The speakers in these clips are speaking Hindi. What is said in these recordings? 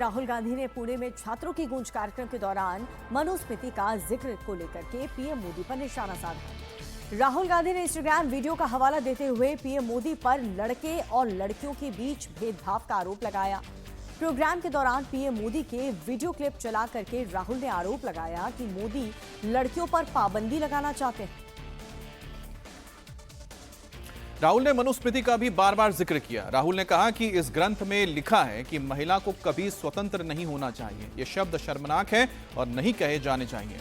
राहुल गांधी ने पुणे में छात्रों की गूंज कार्यक्रम के दौरान मनुस्मृति का जिक्र को लेकर के पीएम मोदी पर निशाना साधा। राहुल गांधी ने इंस्टाग्राम वीडियो का हवाला देते हुए पीएम मोदी पर लड़के और लड़कियों के बीच भेदभाव का आरोप लगाया। प्रोग्राम के दौरान पीएम मोदी के वीडियो क्लिप चला करके राहुल ने आरोप लगाया कि मोदी लड़कियों पर पाबंदी लगाना चाहते हैं। राहुल ने मनुस्मृति का भी बार बार जिक्र किया। राहुल ने कहा कि इस ग्रंथ में लिखा है कि महिला को कभी स्वतंत्र नहीं होना चाहिए। ये शब्द शर्मनाक है और नहीं कहे जाने चाहिए।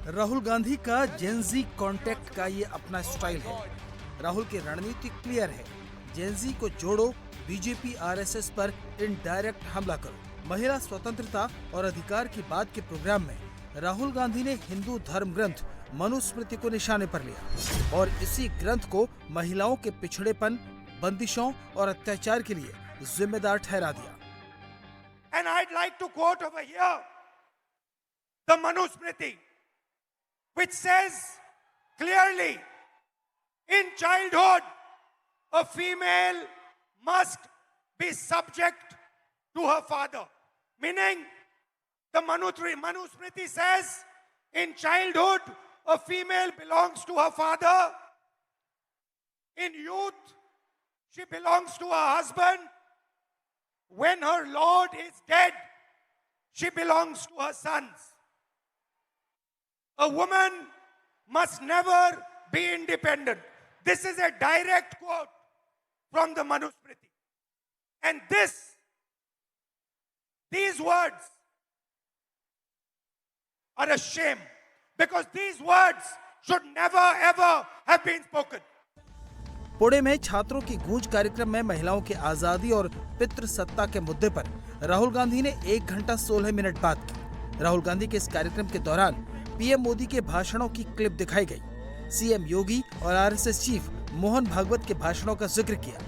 राहुल गांधी का जेनजी कॉन्टेक्ट का ये अपना स्टाइल है। राहुल की रणनीति क्लियर है, जेनजी को जोड़ो, बीजेपी आरएसएस पर इनडायरेक्ट हमला करो। महिला स्वतंत्रता और अधिकार की बात के प्रोग्राम में राहुल गांधी ने हिंदू धर्म ग्रंथ मनुस्मृति को निशाने पर लिया और इसी ग्रंथ को महिलाओं के पिछड़ेपन, बंदिशों और अत्याचार के लिए जिम्मेदार ठहरा दिया। And I'd like to quote over here the Manusmriti, which says clearly, in childhood, a female must be subject to her father. Meaning, the Manusmriti says, in childhood, a female belongs to her father. In youth, she belongs to her husband. When her lord is dead, she belongs to her sons. A woman must never be independent. This is a direct quote from the Manusmriti. And these words are a shame, because these words should never ever have been spoken. Pune में छात्रों की गूंज कार्यक्रम में महिलाओं की आजादी और पितृसत्ता के मुद्दे पर राहुल गांधी ने 1 घंटा 16 मिनट बात की। राहुल गांधी के इस कार्यक्रम के दौरान पीएम मोदी के भाषणों की क्लिप दिखाई गई। सीएम योगी और आरएसएस चीफ मोहन भागवत के भाषणों का जिक्र किया।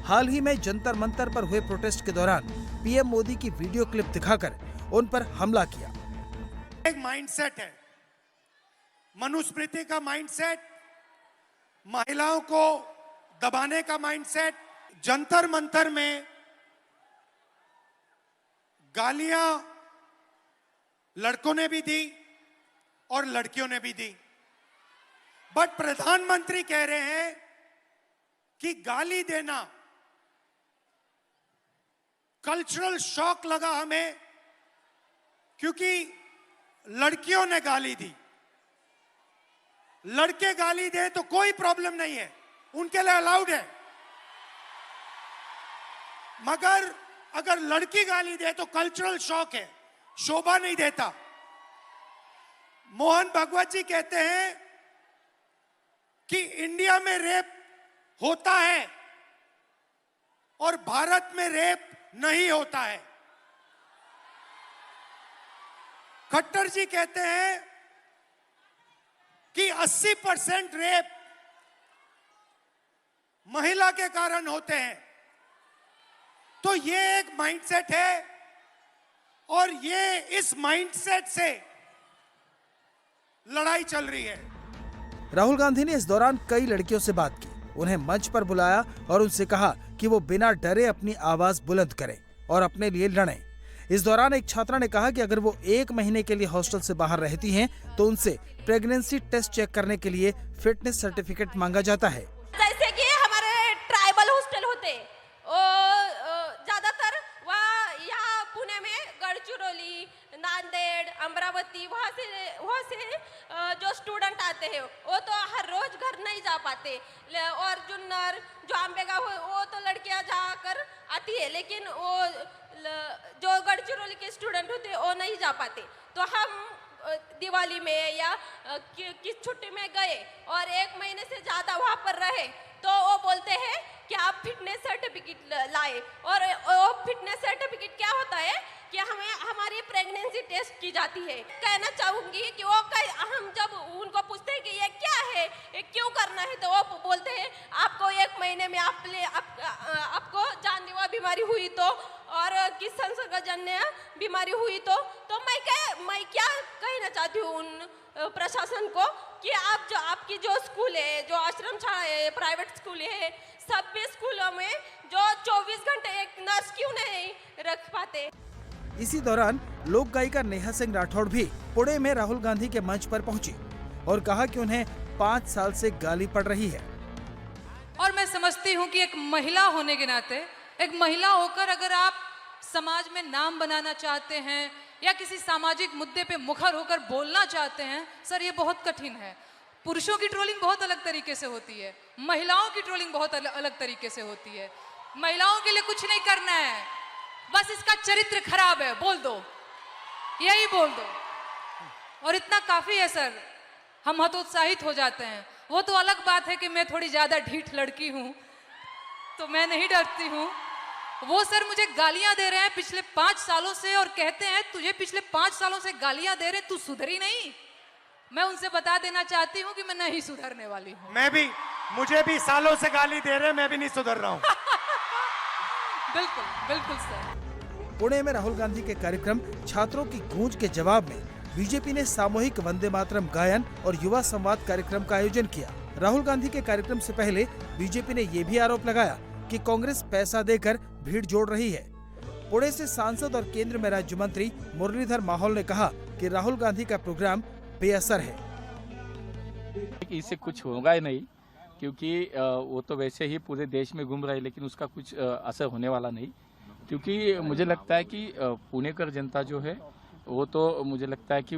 हाल ही में जंतर मंतर पर हुए प्रोटेस्ट के दौरान पीएम मोदी की वीडियो क्लिप दिखाकर उन पर हमला किया। एक माइंडसेट है, मनुस्मृति का माइंडसेट, महिलाओं को दबाने का माइंडसेट। जंतर मंतर में गालियां लड़कों ने भी दी और लड़कियों ने भी दी, बट प्रधानमंत्री कह रहे हैं कि गाली देना, कल्चरल शॉक लगा हमें क्योंकि लड़कियों ने गाली दी। लड़के गाली दे तो कोई प्रॉब्लम नहीं है, उनके लिए अलाउड है, मगर अगर लड़की गाली दे तो कल्चरल शॉक है, शोभा नहीं देता। मोहन भागवत जी कहते हैं कि इंडिया में रेप होता है और भारत में रेप नहीं होता है। खट्टर जी कहते हैं कि 80% रेप महिला के कारण होते हैं। तो ये एक माइंडसेट है और ये इस माइंडसेट से लड़ाई चल रही है। राहुल गांधी ने इस दौरान कई लड़कियों से बात की, उन्हें मंच पर बुलाया और उनसे कहा कि वो बिना डरे अपनी आवाज बुलंद करें और अपने लिए लड़ें। इस दौरान एक छात्रा ने कहा कि अगर वो 1 महीने के लिए हॉस्टल से बाहर रहती हैं, तो उनसे प्रेगनेंसी टेस्ट चेक करने के लिए फिटनेस सर्टिफिकेट मांगा जाता है। जैसे कि हमारे ट्राइबल हॉस्टल होते, ज्यादातर वहाँ यहाँ पुणे में गढ़चिरौली, नांदेड़, अमरावती, वहाँ से जो स्टूडेंट आते हैं वो तो हर रोज घर नहीं जा पाते, और जुन्नर, जो आंबेगांव, वो तो लड़कियां जाकर आती है, लेकिन वो जो गढ़चिरौली के स्टूडेंट होते हैं वो नहीं जा पाते। तो हम दिवाली में या किस छुट्टी में गए और 1 महीने से ज्यादा वहाँ पर रहे, तो वो बोलते हैं कि आप फिटनेस सर्टिफिकेट लाए। और वो फिटनेस सर्टिफिकेट क्या होता है कि हमें हमारी प्रेगनेंसी टेस्ट की जाती है। कहना चाहूंगी कि वो हम जब उनको पूछते हैं कि ये क्या है, ये क्यों करना है, तो वो बोलते हैं आपको 1 महीने में आपको जानलेवा बीमारी हुई तो, और किस संसर्गजन्य बीमारी हुई तो मैं क्या कहना चाहती हूँ उन प्रशासन को कि आपकी जो स्कूल है, जो आश्रम शाला है, प्राइवेट स्कूल है, सभी स्कूलों में जो 24 घंटे एक नर्स क्यों नहीं रख पाते। इसी दौरान लोक गायिका नेहा सिंह राठौड़ भी पुणे में राहुल गांधी के मंच पर पहुंची और कहा कि उन्हें 5 साल से गाली पड़ रही है। और मैं समझती हूँ कि एक महिला होने के नाते, एक महिला होकर अगर आप समाज में नाम बनाना चाहते हैं या किसी सामाजिक मुद्दे पे मुखर होकर बोलना चाहते हैं, सर ये बहुत कठिन है। पुरुषों की ट्रोलिंग बहुत अलग तरीके से होती है, महिलाओं की ट्रोलिंग बहुत अलग तरीके से होती है। महिलाओं के लिए कुछ नहीं करना है, बस इसका चरित्र खराब है बोल दो, यही बोल दो, और इतना काफी है सर। हम हतोत्साहित हो जाते हैं। वो तो अलग बात है कि मैं थोड़ी ज्यादा ढीठ लड़की हूं तो मैं नहीं डरती हूं। वो सर मुझे गालियां दे रहे हैं पिछले 5 सालों से और कहते हैं तुझे पिछले 5 सालों से गालियां दे रहे, तू सुधरी नहीं। मैं उनसे बता देना चाहती हूं कि मैं नहीं सुधरने वाली हूं। मुझे भी सालों से गाली दे रहे, मैं भी नहीं सुधर रहा हूं। बिल्कुल बिल्कुल सर। पुणे में राहुल गांधी के कार्यक्रम छात्रों की गूंज के जवाब में बीजेपी ने सामूहिक वंदे मातरम गायन और युवा संवाद कार्यक्रम का आयोजन किया। राहुल गांधी के कार्यक्रम से पहले बीजेपी ने ये भी आरोप लगाया कि कांग्रेस पैसा देकर भीड़ जोड़ रही है। पुणे से सांसद और केंद्र में राज्य मंत्री मुरलीधर माहौल ने कहा कि राहुल गांधी का प्रोग्राम बेअसर है। इससे कुछ होगा ही नहीं, क्योंकि वो तो वैसे ही पूरे देश में घूम रहे हैं, लेकिन उसका कुछ असर होने वाला नहीं। क्योंकि मुझे लगता है कि पुणेकर जनता जो है वो तो मुझे लगता है कि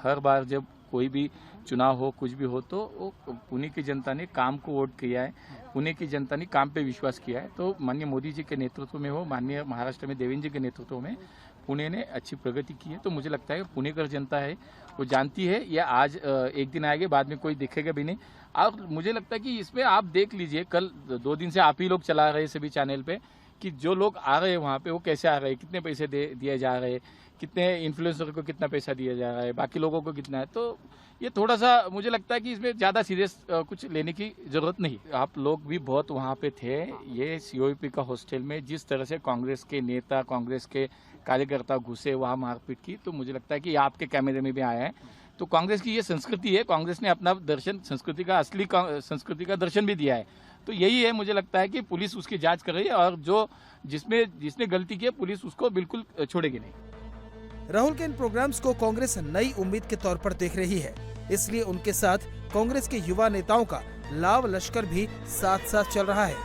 हर बार जब कोई भी चुनाव हो, कुछ भी हो, तो पुणे की जनता ने काम को वोट किया है, पुणे की जनता ने काम पे विश्वास किया है। तो माननीय मोदी जी के नेतृत्व में हो, माननीय महाराष्ट्र में देवेंद्र जी के नेतृत्व में पुणे ने अच्छी प्रगति की है। तो मुझे लगता है कि पुणेकर जनता है वो जानती है, या आज एक दिन आएगा, बाद में कोई देखेगा भी नहीं। और मुझे लगता है कि इसमें आप देख लीजिए, कल 2 दिन से आप ही लोग चला रहे सभी चैनल पे कि जो लोग आ रहे हैं वहाँ पे वो कैसे आ रहे हैं, कितने पैसे दिए जा रहे हैं, कितने इन्फ्लुएंसर को कितना पैसा दिया जा रहा है, बाकी लोगों को कितना है। तो ये थोड़ा सा मुझे लगता है कि इसमें ज़्यादा सीरियस कुछ लेने की जरूरत नहीं। आप लोग भी बहुत वहाँ पे थे। ये COP का हॉस्टल में जिस तरह से कांग्रेस के नेता, कांग्रेस के कार्यकर्ता घुसे, वहाँ मारपीट की, तो मुझे लगता है कि आपके कैमरे में भी आया है। तो कांग्रेस की ये संस्कृति है, कांग्रेस ने अपना दर्शन, संस्कृति का असली संस्कृति का दर्शन भी दिया है। तो यही है, मुझे लगता है कि पुलिस उसकी जांच कर रही है और जिसने गलती की है पुलिस उसको बिल्कुल छोड़ेगी नहीं। राहुल के इन प्रोग्राम्स को कांग्रेस नई उम्मीद के तौर पर देख रही है, इसलिए उनके साथ कांग्रेस के युवा नेताओं का लाव लश्कर भी साथ साथ चल रहा है।